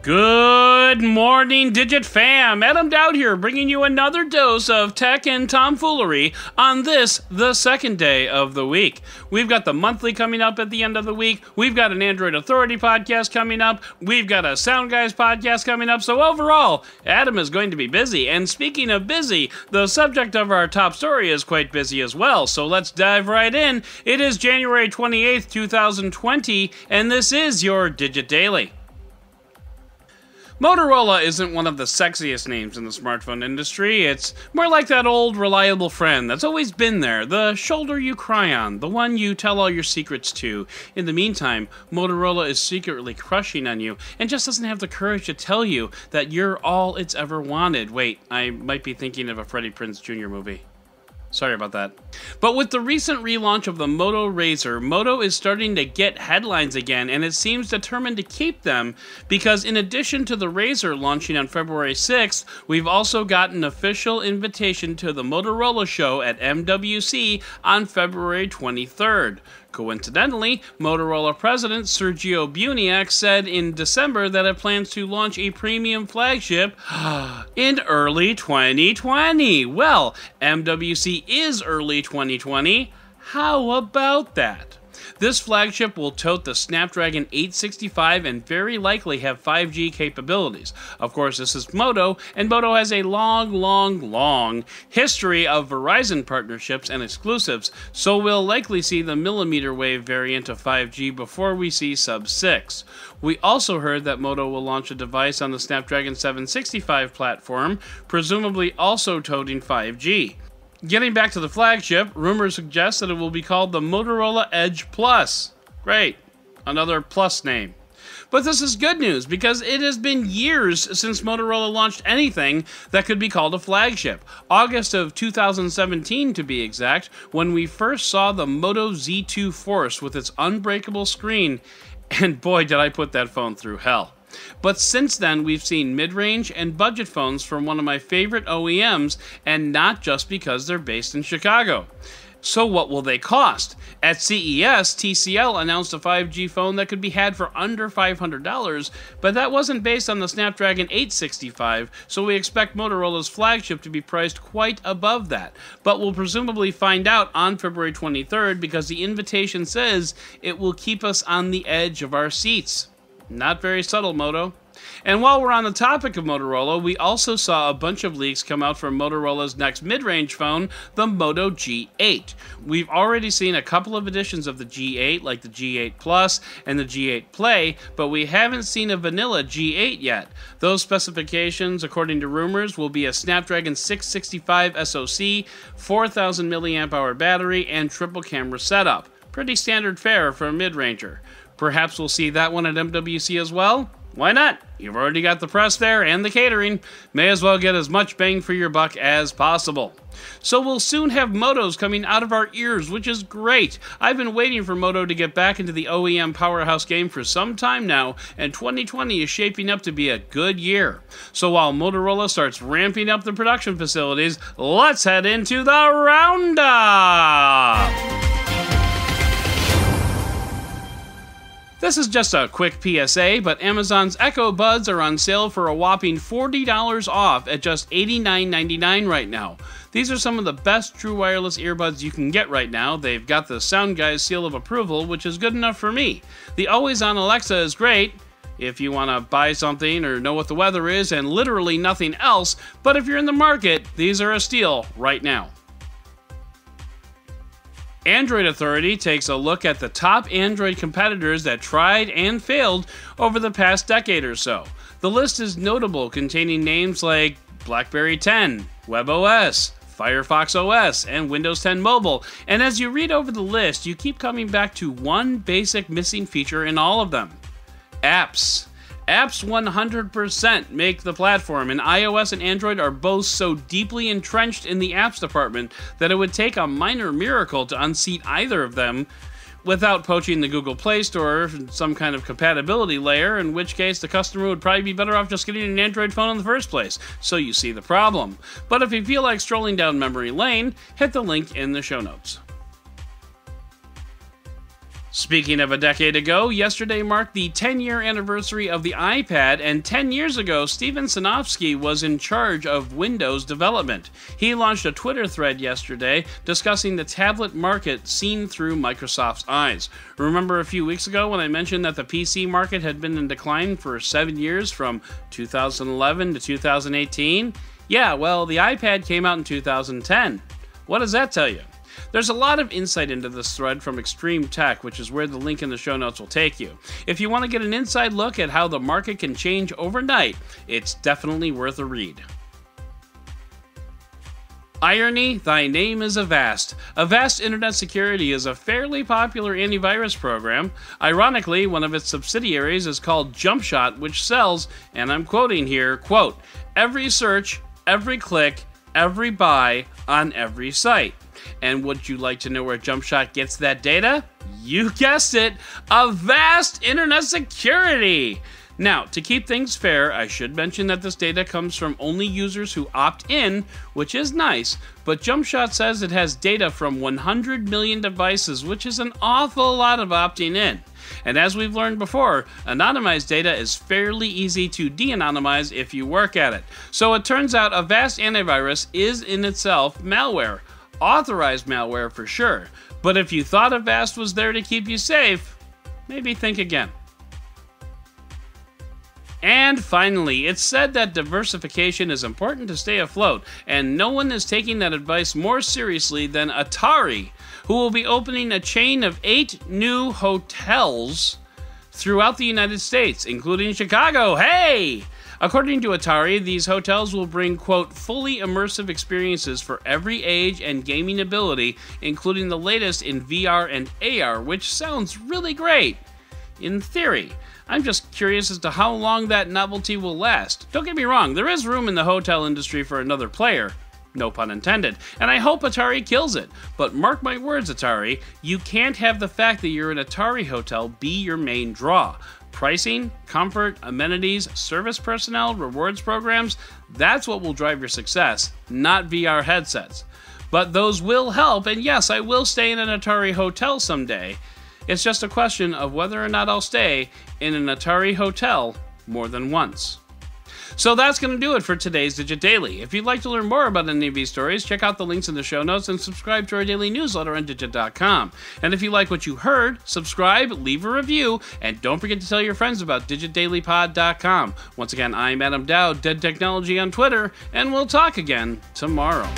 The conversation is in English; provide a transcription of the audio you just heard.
Good morning, Digit fam. Adam Doud here, bringing you another dose of tech and tomfoolery on this, the second day of the week. We've got the monthly coming up at the end of the week. We've got an Android Authority podcast coming up. We've got a SoundGuys podcast coming up. So overall, Adam is going to be busy. And speaking of busy, the subject of our top story is quite busy as well. So let's dive right in. It is January 28th, 2020, and this is your Digit Daily. Motorola isn't one of the sexiest names in the smartphone industry. It's more like that old reliable friend that's always been there, the shoulder you cry on, the one you tell all your secrets to. In the meantime, Motorola is secretly crushing on you and just doesn't have the courage to tell you that you're all it's ever wanted. Wait, I might be thinking of a Freddie Prinze Jr. movie. Sorry about that. But with the recent relaunch of the Moto Razr, Moto is starting to get headlines again, and it seems determined to keep them because in addition to the Razr launching on February 6th, we've also got an official invitation to the Motorola show at MWC on February 23rd. Coincidentally, Motorola President Sergio Buniac said in December that it plans to launch a premium flagship in early 2020. Well, MWC is early 2020. How about that? This flagship will tote the Snapdragon 865 and very likely have 5G capabilities. Of course, this is Moto, and Moto has a long history of Verizon partnerships and exclusives, so we'll likely see the millimeter wave variant of 5G before we see Sub-6. We also heard that Moto will launch a device on the Snapdragon 765 platform, presumably also toting 5G. Getting back to the flagship, rumors suggest that it will be called the Motorola Edge Plus. Great. Another plus name. But this is good news because it has been years since Motorola launched anything that could be called a flagship. August of 2017 to be exact, when we first saw the Moto Z2 Force with its unbreakable screen, and boy did I put that phone through hell. But since then, we've seen mid-range and budget phones from one of my favorite OEMs, and not just because they're based in Chicago. So what will they cost? At CES, TCL announced a 5G phone that could be had for under $500, but that wasn't based on the Snapdragon 865, so we expect Motorola's flagship to be priced quite above that. But we'll presumably find out on February 23rd because the invitation says it will keep us on the edge of our seats. Not very subtle, Moto. And while we're on the topic of Motorola, we also saw a bunch of leaks come out from Motorola's next mid-range phone, the Moto G8. We've already seen a couple of editions of the G8, like the G8 Plus and the G8 Play, but we haven't seen a vanilla G8 yet. Those specifications, according to rumors, will be a Snapdragon 665 SoC, 4,000 mAh battery, and triple camera setup. Pretty standard fare for a mid-ranger. Perhaps we'll see that one at MWC as well? Why not? You've already got the press there and the catering. May as well get as much bang for your buck as possible. So we'll soon have Motos coming out of our ears, which is great. I've been waiting for Moto to get back into the OEM powerhouse game for some time now, and 2020 is shaping up to be a good year. So while Motorola starts ramping up the production facilities, let's head into the roundup! This is just a quick PSA, but Amazon's Echo Buds are on sale for a whopping $40 off at just $89.99 right now. These are some of the best true wireless earbuds you can get right now. They've got the SoundGuys seal of approval, which is good enough for me. The always-on Alexa is great if you want to buy something or know what the weather is and literally nothing else, but if you're in the market, these are a steal right now. Android Authority takes a look at the top Android competitors that tried and failed over the past decade or so. The list is notable, containing names like BlackBerry 10, WebOS, Firefox OS, and Windows 10 Mobile. And as you read over the list, you keep coming back to one basic missing feature in all of them: apps. Apps 100% make the platform, and iOS and Android are both so deeply entrenched in the apps department that it would take a minor miracle to unseat either of them without poaching the Google Play Store, some kind of compatibility layer, in which case the customer would probably be better off just getting an Android phone in the first place. So you see the problem. But if you feel like strolling down memory lane, hit the link in the show notes. Speaking of a decade ago, yesterday marked the 10-year anniversary of the iPad, and 10 years ago, Steven Sinofsky was in charge of Windows development. He launched a Twitter thread yesterday discussing the tablet market seen through Microsoft's eyes. Remember a few weeks ago when I mentioned that the PC market had been in decline for 7 years from 2011 to 2018? Yeah, well, the iPad came out in 2010. What does that tell you? There's a lot of insight into this thread from Extreme Tech, which is where the link in the show notes will take you. If you want to get an inside look at how the market can change overnight, it's definitely worth a read. Irony, thy name is Avast. Avast Internet Security is a fairly popular antivirus program. Ironically, one of its subsidiaries is called JumpShot, which sells, and I'm quoting here, quote, every search, every click, every buy on every site. And would you like to know where JumpShot gets that data? You guessed it, Avast Internet Security! Now, to keep things fair, I should mention that this data comes from only users who opt in, which is nice, but JumpShot says it has data from 100 million devices, which is an awful lot of opting in. And as we've learned before, anonymized data is fairly easy to de-anonymize if you work at it. So it turns out Avast Antivirus is in itself malware. Authorized malware for sure, but if you thought Avast was there to keep you safe, maybe think again. And finally, it's said that diversification is important to stay afloat, and no one is taking that advice more seriously than Atari, who will be opening a chain of 8 new hotels throughout the United States, including Chicago. Hey! According to Atari, these hotels will bring, quote, fully immersive experiences for every age and gaming ability, including the latest in VR and AR, which sounds really great. In theory. I'm just curious as to how long that novelty will last. Don't get me wrong, there is room in the hotel industry for another player. No pun intended. And I hope Atari kills it. But mark my words, Atari, you can't have the fact that you're an Atari hotel be your main draw. Pricing, comfort, amenities, service personnel, rewards programs, that's what will drive your success, not VR headsets. But those will help, and yes, I will stay in an Atari hotel someday. It's just a question of whether or not I'll stay in an Atari hotel more than once. So that's going to do it for today's Digit Daily. If you'd like to learn more about any of these stories, check out the links in the show notes and subscribe to our daily newsletter on Digit.com. And if you like what you heard, subscribe, leave a review, and don't forget to tell your friends about DigitDailyPod.com. Once again, I'm Adam Doud, Dead Technology on Twitter, and we'll talk again tomorrow.